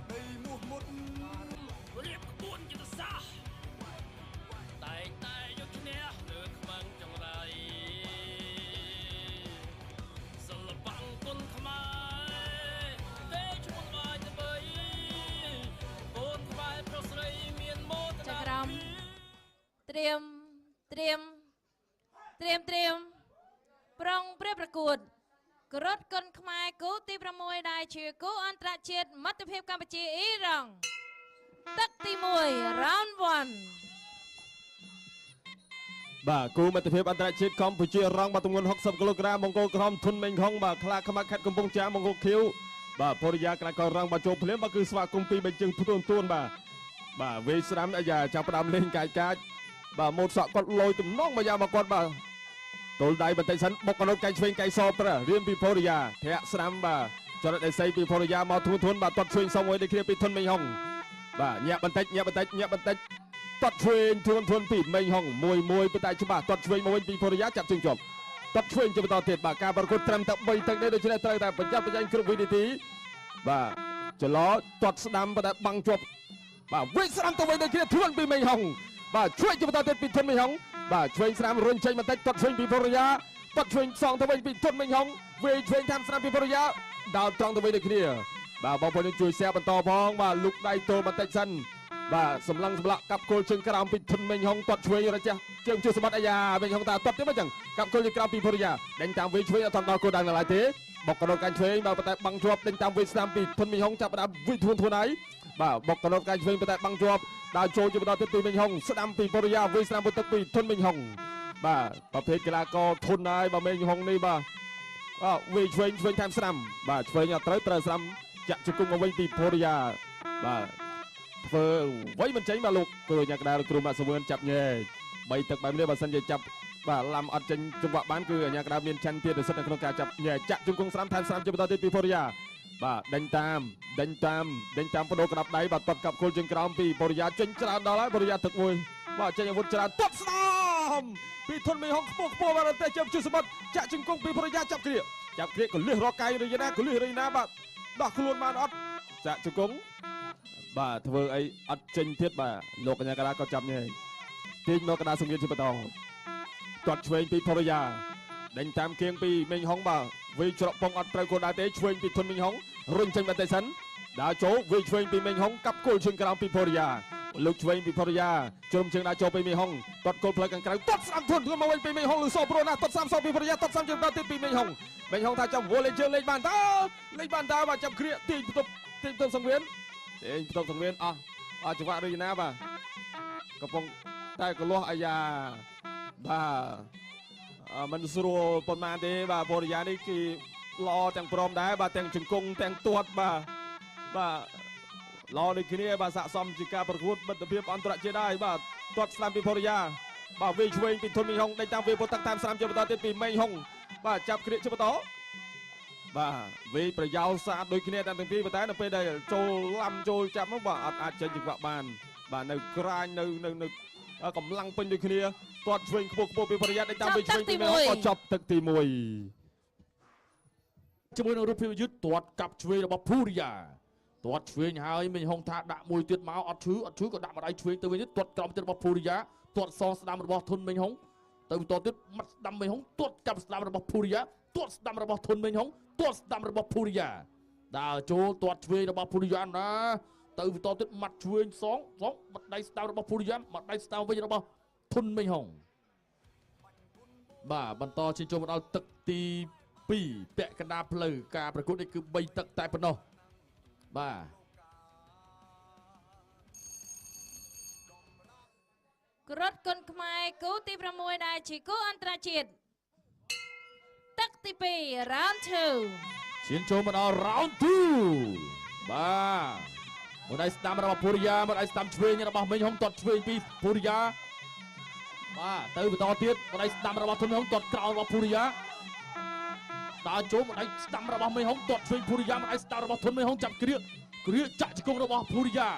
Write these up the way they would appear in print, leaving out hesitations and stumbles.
đầy mùa một liệp buồn như xa tại tại cho chúng nè được mang trong đây giờ là bằng quân khmai để cho một bài như vậy quân khmai pro sấy miền mốt Chakram เตรียมប្រុងព្រះប្រកួតក្រត់គុនខ្មែរគូទី6ដែលជាគូអន្តរជាតិមិត្តភាពកម្ពុជាអ៊ីរ៉ង់ទឹកទី1 round 1បាទគូមិត្តភាពអន្តរជាតិកម្ពុជារងបាត់ទម្ងន់60គីឡូក្រាមមង្គលក្រមធុនមេងហុងបាទខ្លាខ្មាក់ខេត្តកំពង់ចាមមង្គលខៀវបាទភរិយាក្រាកោរងបាទចូលភ្លាមបាទគឺស្វាគមន៍ពីបញ្ជឹងទួនបាទវេស្រាំអាយ៉ាចាប់ផ្ដើមលេងកាយកាចបាទម៉ូតសក់គាត់លយទំនងមកយ៉ាងមកគាត់បាទទល់ដៃបន្តិចសិនបុកកណូតកាយឆ្វេងកាយសប្រើរៀនពីភរិយាធាក់ស្រាំបាទចរិតដេស័យពីភរិយាមកធួនបាទទាត់ឆ្វេងសងមួយដូចគ្នាពីធុនមេងហុងបាទញាក់បន្តិចទាត់ឆ្វេងធួនពីមេងហុងមួយប៉ុន្តែច្បាស់ទាត់ឆ្វេងមកវិញពីភរិយាចាប់ជើងជាប់ទាត់ឆ្វេងជាបន្តទៀតបាទការប្រកួតត្រឹមតែ3ទឹកនេះដូច្នេះត្រូវតែប្រយ័ត្នប្រយែងគ្រប់វិនាទីបាទចឡទាត់ស្ដាំប៉ុន្តែបាំងជាប់បាទវិញស្ដាំទៅវិញដូចគ្នាធួនពីមេងហុងបាទឆ្វេងជាបន្តទៀតពីធុនមេងហុងបាទឆ្វេងស្រាមរុញចេញបន្តិចទាត់ឆ្វេងពីភរិយាទាត់ឆ្វេងសងទៅវិញពីធុនមេងហុងវិញឆ្វេងតាមស្រាមពីភរិយាដោតត្រង់ទៅវិញដូចគ្នាបាទបងប្អូនជួយshareបន្តផងបាទលុកដៃទល់បន្តិចសិនបាទសម្លឹងសម្លាក់កាប់គល់ជើងក្រោមពីធុនមេងហុងទាត់ឆ្វេងរចាស់ជើងជួយសម្បត្តិអាយ៉ាមេងហុងតាទាត់ទៀតមកចឹងកាប់គល់ជើងក្រោមពីភរិយាដេញតាមវិញឆ្វេងអត់ដល់គោលដៅនៅឡើយទេបុកកណូតកាញ់ឆ្វេងបាទប៉ុន្តែបាំងជាប់ដេញតាមវិញស្នាមពីធុនមេងហុងចាប់ផ្ដើមវិញធួនហើយបាទបុកកណូតកាញ់ឆ្វេងប៉ុន្តែបាំងជាប់ដើរចូលជាបន្តទៀតពីមេងហុងស្ដាំពីភរិយាវិញស្នាមពុតទឹកពីធុនមេងហុងបាទប្រភេទកីឡាករធុនហើយបាទមេងហុងនេះបាទវិញឆ្វេងតាមស្ដាំបាទឆ្វេងអត់ត្រូវស្ដាំចាក់ជង្គង់មកវិញពីភរិយាបាទធ្វើវៃមិនចេញបាទលោកគឺញាក់ដាលគ្រូម៉ាក់សវឿនចាប់ញែ3ទឹកបែបនេះបើសិនជាចាប់បាទឡាំអត់ចេញចង្វាក់បានគឺញាក់ដាលមានឆាន់ទៀតសិទ្ធិនៅក្នុងការចាប់ញែចាក់ជង្គង់ស្ដាំថែមស្ដាំជាបន្តទៀតពីភរិយាបាទដេញតាមបដូរក្តាប់ដៃបាទទាត់កាប់គល់ជើងក្រោមពីភរិយាចេញច្រើនដល់ហើយភរិយាទឹកមួយបាទចេញអាវុធច្រើនទាត់ស្ដាំពីធុនមេងហុងខ្ពស់បាទតែជើងជួយសម្បត្តិចាក់ជង្គង់ពីភរិយាចាប់គ្រាក៏លះរកកាយរីណាក៏លះរីណាបាទដោះខ្លួនបានអត់ចាក់ជង្គង់បាទធ្វើអីអត់ចេញទៀតបាទលោកកញ្ញាកាឡាក៏ចាប់ញែទាញមកកណ្ដាលសង្វៀនជាបន្តទាត់ឆ្វេងពីភរិយាដេញតាមគៀងពីមេងហុងបាទវិញច្រកពងអត់ត្រូវគោលដៅទេឆ្វេងពីធុនមេងហុងរុញចេញបន្តិចសិនដើរចូលវិញឆ្វេងពីមេងហុងកាប់គល់ជើងក្រោមពីភរិយាលោកឆ្វេងពីភរិយាជុំជើងដើរចូលពីមេងហុងទាត់គល់ផ្លូវខាងក្រៅទាត់ស្ដាំធុនមកវិញពីមេងហុងលឺសូប្រូណាទាត់30សោពីភរិយាទាត់30ជើងដល់ទៀតពីមេងហុងថាចាំវល់លេងជើងលេងបានតើបាទចាប់គ្រាទាញបន្ទប់សង្វៀនអស់ចង្វាក់រីណាបាទកំពុងតែកលាស់អាយ៉ាបាទមិនស្រួលប៉ុន្មានទេបាទភរិយានេះគឺល្អទាំងព្រមដែរបាទទាំងជង្គង់ទាំងទាត់បាទល្អដូចគ្នាបាទស័ក្តិសមជាការប្រកួតមិត្តភាពអន្តរជាតិដែរបាទទាត់ស្ដាំពីភរិយាបាទវិញឆ្វេងពីធុនមេងហុងដេញតាមវាពុតទឹកតាមស្ដាំជាបន្តទៀតពីមេងហុងបាទចាប់គ្រាជាបន្តបាទវិញប្រយោលស្អាតដូចគ្នាទាំងពីរប៉ុន្តែនៅពេលដែលចូលឡាំចូលចាប់មកបាទអត់អាចចេញចង្វាក់បានបាទនៅក្រាញនៅកម្លាំងពេញដូចគ្នាទាត់ឆ្វេងខ្ពស់ពីភរិយាដេញតាមវិញឆ្វេងពីមេងហុងក៏ចប់ទឹកទី1ជាមួយនឹងរូបភាពយឺតទាត់កាប់ឆ្វេងរបស់ភរិយាទាត់ឆ្វេងហើយមេងហុងថាដាក់មួយទៀតមកអត់ឈឺក៏ដាក់ម្ដាយឆ្វេងទៅវិញទាត់ក្រោមទៀតរបស់ភរិយាទាត់សងស្ដាំរបស់ធុនមេងហុងទៅបន្តទៀតមាត់ស្ដាំមេងហុងទាត់ចាប់ស្ដាំរបស់ភរិយាទាត់ស្ដាំរបស់ធុនមេងហុងទាត់ស្ដាំរបស់ភរិយាដើរចូលទាត់ឆ្វេងរបស់ភរិយាណាទៅបន្តទៀតមាត់ឆ្វេងសងមាត់ដៃស្ដាំរបស់ភរិយាមាត់ដៃស្ដាំវិញរបស់ធុនមេងហុងបាទបន្តជិះចូលមកដល់ទឹកទី2ពាក់កណ្ដាលផ្លូវការប្រកួតនេះគឺ3ទឹកតែប៉ុណ្ណោះបាទក្រត់គុនខ្មែរគូទី6ដែលជាគូអន្តរជាតិទឹកទី2 round 2ឈានចូលមកដល់ round 2បាទមួយដៃស្ដាំរបស់ភរិយាមួយដៃស្ដាំឆ្វេងរបស់មេងហុងទាត់ឆ្វេងពីភរិយាបាទទៅបន្តទៀតមួយដៃស្ដាំរបស់ធុនមេងហុងទាត់ក្រោមរបស់ភរិយាដើរចូលមួយដៃស្ដាំរបស់មេងហុងទាត់ឆ្វេងភរិយាមួយដៃស្ដាំរបស់ធុនមេងហុងចាប់គ្រាចាក់ជង្គង់របស់ភរិយា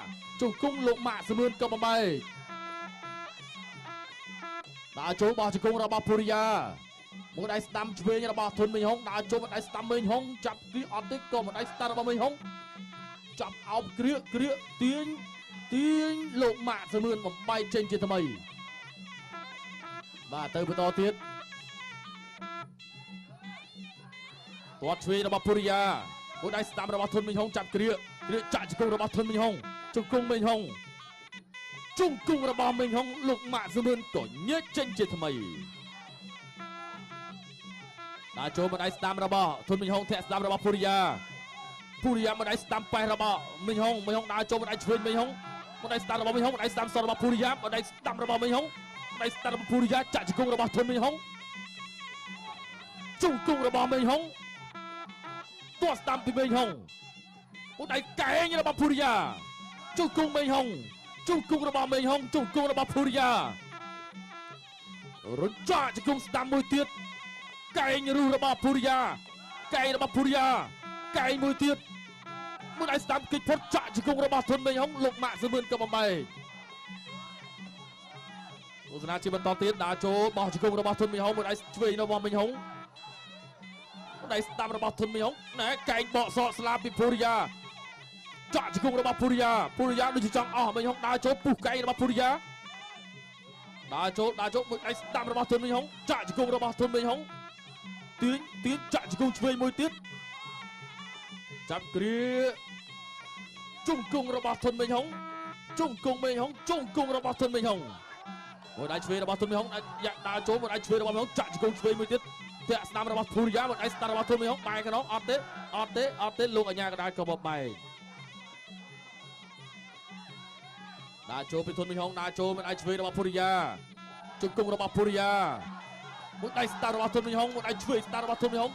ជង្គង់លោកម៉ាក់សឿនក៏បំបែដើរចូលបោះជង្គង់របស់ភរិយាមួយដៃស្ដាំឆ្វេងរបស់ធុនមេងហុងដើរចូលមួយដៃស្ដាំមេងហុងចាប់គ្រាអត់ទេក៏មួយដៃស្ដាំរបស់មេងហុង ចាប់អោបគ្រាកទាញលោកម៉ាក់សមឿនបំបីចេញជាថ្មីបាទទៅបន្តទៀតទាត់ឆ្វេងរបស់ពុរិយាមួយដៃស្ដាំរបស់ធុនមីងហុងចាប់គ្រាចាក់ជង្គង់របស់ធុនមីងហុងជង្គង់មីងហុងជង្គង់របស់មីងហុងលោកម៉ាក់សមឿនក៏ញែកចេញជាថ្មីដាក់ចូលមួយដៃស្ដាំរបស់ធុនមីងហុងធាក់ស្ដាំរបស់ពុរិយាមួយដៃស្ដាំប៉ែរបស់មីងហុងដាក់ចូលមួយដៃឆ្វេងមីងហុងមួយដៃស្ដាំរបស់មីងហុងមួយដៃស្ដាំសតរបស់ពុរិយាមួយដៃស្ដាំរបស់មីងហុងមួយដៃស្ដាំរបស់ពុរិយាចាក់ជង្គង់របស់ធុនមីងហុងជង្គង់របស់មីងហុងទាត់ស្ដាំពីមីងហុងមួយដៃកែងរបស់ពុរិយាជង្គង់មីងហុងជង្គង់របស់មីងហុងជង្គង់របស់ពុរិយារំចាក់ជង្គង់ស្ដាំមួយទៀតកែងរុះរបស់ពុរិយាកែងរបស់ពុរិយាកែងមួយទៀតមួយដៃស្ដាំគិចផុតចាក់ជង្គង់របស់ធុនមីងហុងលោកម៉ាក់សមឿនក៏បំបែកទស្សនាជាបន្តទៀតដាក់ចូលបោះជង្គង់របស់ធុនមីងហុងមួយដៃឆ្វេងរបស់មីងហុងមួយដៃស្ដាំរបស់ធុនមីងហុងណែកែងបកសក់ស្លាបពីពុរិយាចាក់ជង្គង់របស់ពុរិយាដូចជាចង់អស់មីងហុងដាក់ចូលពុះកែងរបស់ពុរិយាដាក់ចូលមួយដៃស្ដាំរបស់ធុនមីងហុងចាក់ជង្គង់របស់ធុនមីងហុងទាញចាក់ជង្គង់ឆ្វេងមួយទៀតចាប់គ្រាជង្គង់របស់ធុនមីងហុងជង្គង់មីងហុងជង្គង់របស់ធុនមីងហុងមួយដៃឆ្វេងរបស់ធុនមីងហុងដាក់ចូលមួយដៃឆ្វេងរបស់មីងហុងចាក់ជង្គង់ឆ្វេងមួយទៀតធាក់ស្ដាំរបស់ពុរិយាមួយដៃស្ដាំរបស់ធុនមីងហុងបែកកណ្ដោអត់ទេលោកអញ្ញាកណ្ដាលក៏បបែកដាក់ចូលពីធុនមីងហុងដាក់ចូលមួយដៃឆ្វេងរបស់ពុរិយាជង្គង់របស់ពុរិយាមួយដៃស្ដាំរបស់ធុនមីងហុងមួយដៃឆ្វេងស្ដាំរបស់ធុនមីងហុង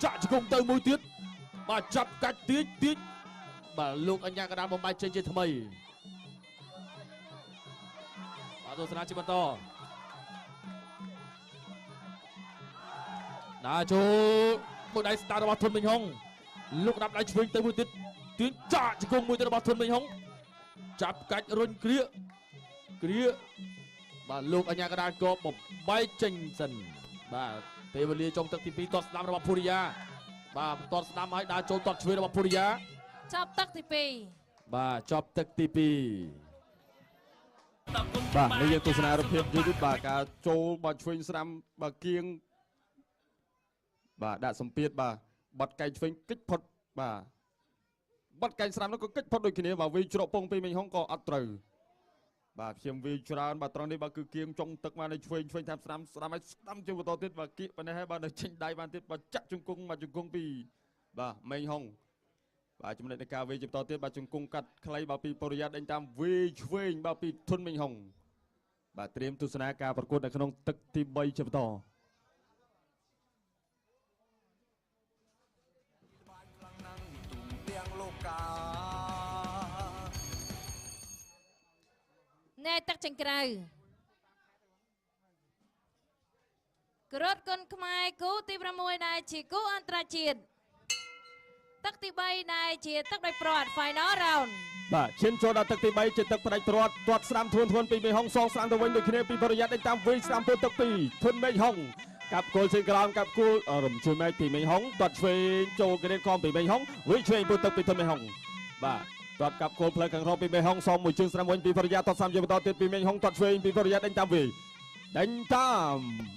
ចាក់ជង្គង់ទៅមួយទៀតបាទចាប់កាច់ទាញបាទលោកអញ្ញាកណ្ដាលបំបែកចេញជាថ្មីបាទទស្សនាជាបន្តដាក់ចូលមួយដៃស្ដាំរបស់ធុនមីងហុងលោកដាក់ដៃឆ្វេងទៅមួយទៀតទាញចាក់ជង្គង់មួយទៀតរបស់ធុនមីងហុងចាប់កាច់រុញគ្រាបាទលោកអញ្ញាកណ្ដាលក៏បំបែកចេញសិនបាទពេលវេលាចុងទឹកទី2ទាត់ស្ដាំរបស់ពុរិយាបាទទាត់ស្ដាំហើយដាក់ចូលទាត់ឆ្វេងរបស់ពុរិយាចប់ទឹកទី2បាទចប់ទឹកទី2បាទនេះយើងទស្សនារូបភាពយឺតបាទការចូលបាទឆ្វេងស្ដាំបាទគៀងបាទដាក់សម្ពាធបាទបាត់កែងឆ្វេងកិច្ចផុតបាទបាត់កែងស្ដាំនោះក៏កិច្ចផុតដូចគ្នាបាទវាច្រកពងពីមីងហុងក៏អត់ត្រូវបាទខ្ញុំវាច្រើនបាទត្រង់នេះបាទគឺគៀងចុងទឹកមកនៅឆ្វេងតាមស្ដាំឲ្យស្ដាំជាបន្តទៀតបាទគៀកប៉ុណ្ណេះហើយបាទនៅចេញដៃបានទៀតបាទចាក់ជង្គង់ពីបាទមីងហុងបាទចំណុចនៃការវាជាបន្តទៀតបាទជង្គង់កាត់ខ្លីបាទពីពុរិយាដេញតាមវាឆ្វេងបាទពីធុនមីងហុងបាទត្រៀមទស្សនាការប្រកួតនៅក្នុងទឹកទី3ជាបន្តណែទឹកចេញក្រៅក្រត់គុនខ្មែរគូទី6ដែលជាគូអន្តរជាតិទឹកទី3ដែលជាទឹកដោយព្រាត់ Final Round បាទឈានចូលដល់ទឹកទី3ជាទឹកផ្ដាច់ព្រាត់ទាត់ស្ដាំធ្ងន់ពីមីងហុងសងស្ដាំទៅវិញដូចគ្នាពីបរិយាដេញតាមវិញស្ដាំពោទឹកពីធុនមីងហុងកាប់គោលសេក្រោមកាប់គោលរំជួយម៉ែពីមីងហុងទាត់ឆ្វេងចូលក្រេតខំពីមីងហុងវិញឆ្វេងពោទឹកពីធុនមីងហុងបាទទាត់កាប់គោលផ្លូវខាងក្រោមពីមីងហុងសមមួយជើងស្ដាំវិញពីបរិយាទាត់ស្ដាំជាបន្តទៀតពីមីងហុងទាត់ឆ្វេងពីបរិយាដេញតាមវិញ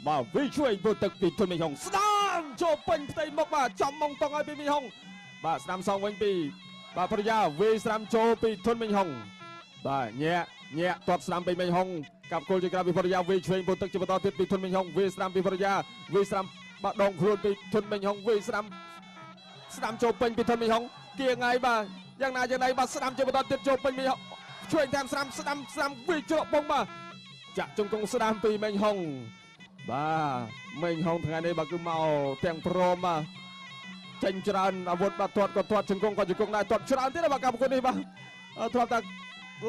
បាទវិញឆ្វេងពោទឹកពីធុនមីងហុងស្ដាំចូលពេញផ្ទៃមុខបាទចំម៉ងតង់ឲ្យពីមីងហុងបាទស្ដាំសងវិញពីបាទបរិយាវាស្ដាំចូលពីធុនមីងហុងបាទញាក់ទាត់ស្ដាំពីមីងហុងកាប់គោលជាក្រៅពីបរិយាវាឆ្វេងពោទឹកជាបន្តទៀតពីធុនមីងហុងវាស្ដាំពីបរិយាវាស្ដាំបាទដងខ្លួនពីធុនមីងហុងវាស្ដាំចូលពេញពីធុនមីងហុងគៀងហើយបាទយ៉ាងណាបាទស្ដាំជាបន្តទៀតចូលពេញមីងហុងឆ្វេងតាមស្ដាំវាច្រកពងបាទចាក់ជង្គង់ស្ដាំពីមីងហុងបាទមីងហុងថ្ងៃនេះបាទគឺមកទាំងព្រមបាទចេញច្រើនអាវុធបាទទាត់ក៏ទាត់ជង្គង់ក៏ជង្គង់ដែរទាត់ច្រើនទៀតបាទកម្មវិធីនេះបាទទាត់តែ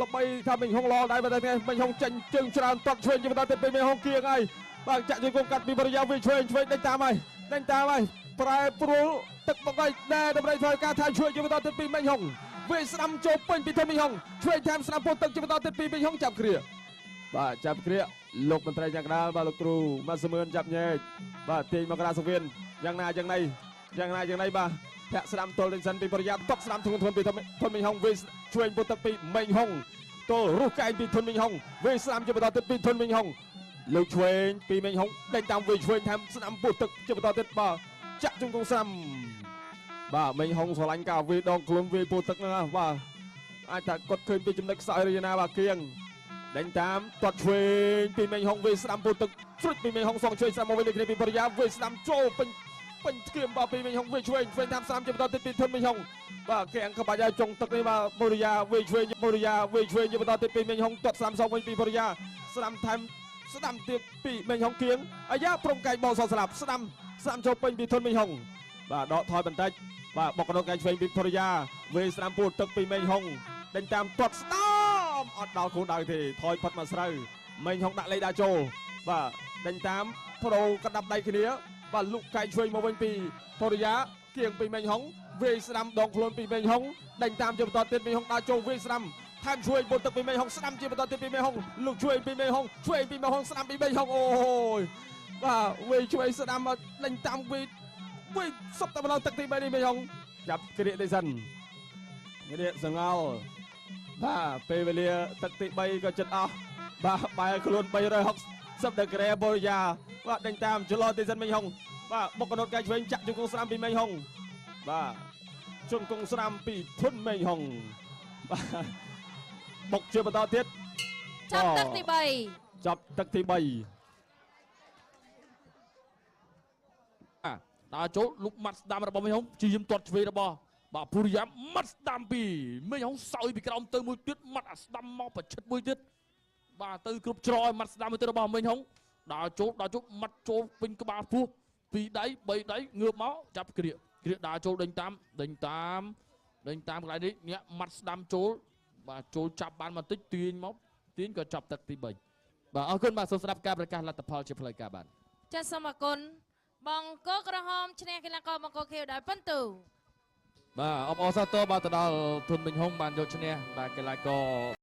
ល្បីថាមីងហុងល្អដែរបាទថ្ងៃមីងហុងចេញជើងច្រើនទាត់ឆ្វេងជាបន្តទៀតពីមីងហុងគៀងហើយបាទចាក់ជង្គង់កាត់ពីបរិយាវិញឆ្វេងដេញតាមហើយប្រែប្រួលទឹកមកហើយដែរដើម្បីធ្វើការថាឆ្វេងជាបន្តទៀតពីមីងហុងវាស្ដាំចូលពេញពីធុនមីងហុងឆ្វេងតាមស្ដាំពោទឹកជាបន្តទៀតពីមីងហុងចាប់គ្រាបាទចាប់គ្រាលោកមន្ត្រីយ៉ាងកណ្ដាលបាទលោកគ្រូម៉ាត់សមឿនចាប់ញែកបាទទាញមកកណ្ដាលសង្វៀនយ៉ាងណា យ៉ាងណាបាទធាក់ស្ដាំទល់ដេញសិនពីបរិយាតកស្ដាំធនពីធនមីងហុងវិញជួយពុតទឹកពីមីងហុងទល់រុះកែងពីធនមីងហុងវិញស្ដាំជាបន្តទៀតពីធនមីងហុងលើកឆ្វេងពីមីងហុងដេញតាមវិញឆ្វេងថែមស្ដាំពុតទឹកជាបន្តទៀតបាទចាក់ជង្គង់ស្ដាំបាទមីងហុងស្រឡាញ់ការវាដងខ្លួនវាពុតទឹកណាបាទអាចថាគាត់ឃើញពីចំណុចខ្សោយឬយ៉ាងណាបាទគៀងដេញតាមទាត់ឆ្វេងពីមីងហុងវិញស្ដាំពុតទឹកស្រុចពីមីងហុងសងឆ្វេងស្ដាំមកវិញគ្នាពីបរិយាវិញស្ដាំចូលពេញស្គៀមបាទពីមីងហុងវិញឆ្វេងតាមស្ដាំជាបន្តទៀតពីធនមីងហុងបាទគៀងក្បាច់ឲ្យចុងទឹកនេះបាទបរិយាវិញឆ្វេងបរិយាវិញឆ្វេងជាបន្តទៀតពីមីងហុងទាត់ស្ដាំសងវិញពីបរិយាស្ដាំថែមស្ដាំទៀតពីមីងហុងគៀងអាយ៉ាព្រមកែងបោសស្លាប់ស្ដាំចូលពេញពីធនមីងហុងបាទដកថយបន្តិចបាទបកកណូកែងឆ្វេងពីបរិយាវិញស្ដាំពុតទឹកពីមីងហុងដេញតាមទាត់ស្ដាំអត់ដល់គោលដៅទេថយផុតមកស្រូវមីងហុងដាក់លេខដាក់ចូលបាទដេញតាមប្រូកដាប់ដៃគ្នាបាទលុកកែងឆ្វេងមកវិញពីបរិយាគៀងពីមីងហុងវាយស្ដាំដងខ្លួនពីមីងហុងដេញតាមជាបន្តទៀតមីងហុងដាក់ចូលវាយស្ដាំថែមឆ្វេងបុតទឹកពីមីងហុងស្ដាំជាបន្តទៀតពីមីងហុងលុកឆ្វេងពីមីងហុងឆ្វេងពីមីងហុងស្ដាំពីមីងហុងអូយបាទវាយឆ្វេងស្ដាំមកដេញតាមវាយសុបតែម្ដងទឹកទី3នេះមីងហុងចាប់គ្រាកនេះសិនគ្រាកសងល់បាទពេលវេលាទឹកទី3ក៏ចិត្តអស់បាទបែរខ្លួន360ដឺក្រេបរិយាបាទដេញតាមចលទីសិនមីងហុងបាទបុកកណូតកែឆ្វេងចាក់ជង្គង់ស្ដាំពីមីងហុងបាទជង្គង់ស្ដាំពីធុនមីងហុងបាទបុកជាបន្តទៀតចាប់ទឹកទី3ចាប់ទឹកទី3ដើរចូលលុកម៉ាត់ស្ដាំរបស់មីងហុងជាយាមទាត់ឆ្វេងរបស់បាទភូរិយាម៉ាត់ស្ដាំពីមីងហុងសោយពីក្រោមទៅមួយទៀតម៉ាត់អាស្ដាំមកប្រឆិតមួយទៀតបាទទៅគ្រប់ច្រឲ្យម៉ាត់ស្ដាំមួយទៀតរបស់មីងហុងដើរចូលម៉ាត់ចូលពេញក្បាលពោះ2 ដៃ 3 ដៃងើបមកចាប់គ្រាកដើរចូលដេញតាមកន្លែងនេះញាក់ម៉ាត់ស្ដាំចូលបាទចូលចាប់បានបន្តិចទាញក៏ចាប់ទឹកទី3បាទអរគុណបាទសូមស្ដាប់ការប្រកាសលទ្ធផលជាផ្លូវការបាទចាសសូមអរគុណបង្គោលក្រហមឈ្នះកីឡាករបង្គោលខៀវដោយពិន្ទុបាទអបអរសាទរបាទទៅដល់ធុនមីងហុងបានយកឈ្នះបាទកីឡាករ